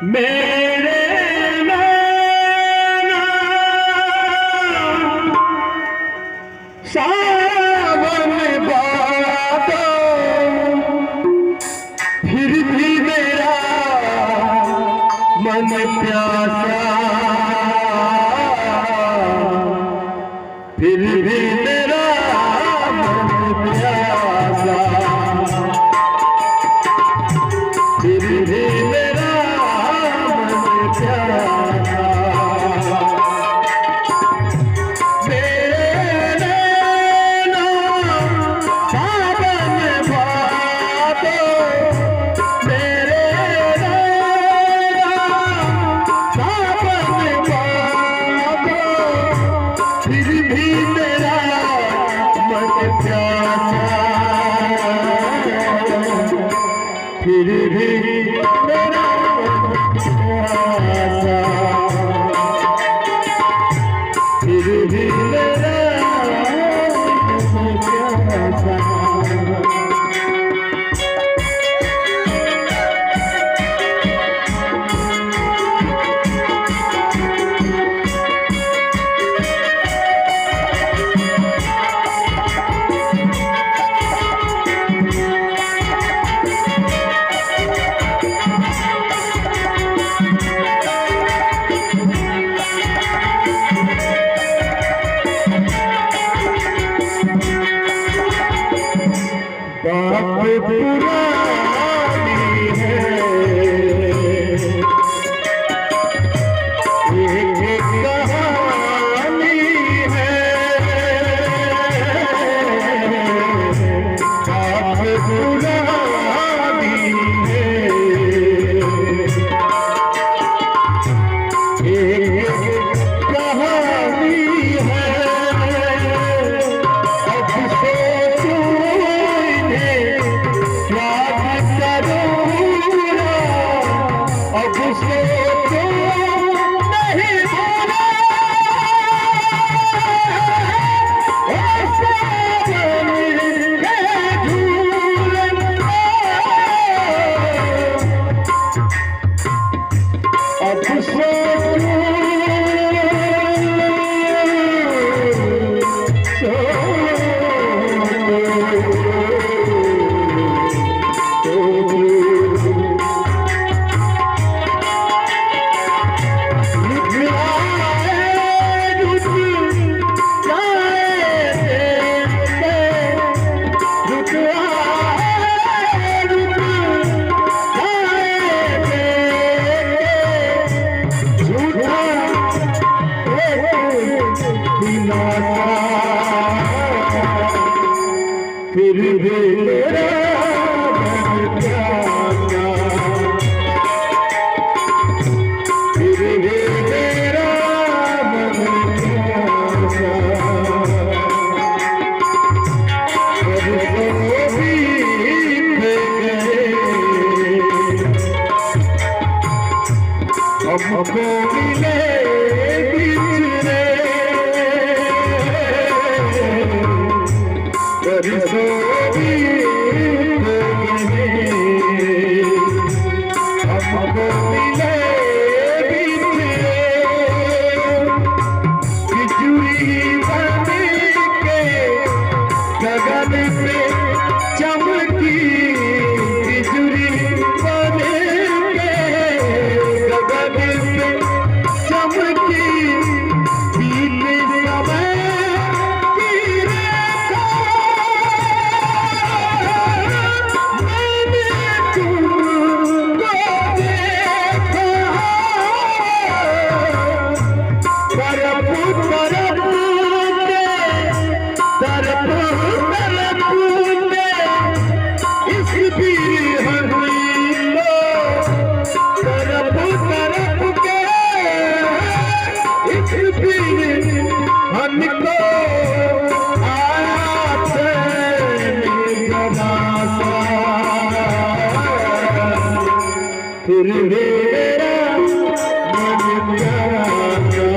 मेरे नैना सावन बादल, फिर भी मेरा मन प्यासा, फिर भी मेरा मन प्यासा, फिर भी मेरा मन प्यासा। मेरे नैना सावन बादल, मेरे नैना सावन बादल, फिर भी मेरा मन प्यासा, फिर भी मेरा मन प्यासा, फिर भी मेरा मन प्यासा। बात पुरानी है, एक कहानी है, बात पुरानी है, एक कहानी है। अब सोचो अब सोचो नहीं बोला, अब सोचो फिर भी मेरा मन प्यासा, फिर भी मेरा मन प्यासा। बरसों बीत गए, हमको मिले बिछड़े, बरसों बीत गए, हमको मिले बिछड़े, बिजुली बन के गगन पे चमकी, बिजुली बन के गगन पे चमकी, बीते समय फिर मेरा मन प्यासा,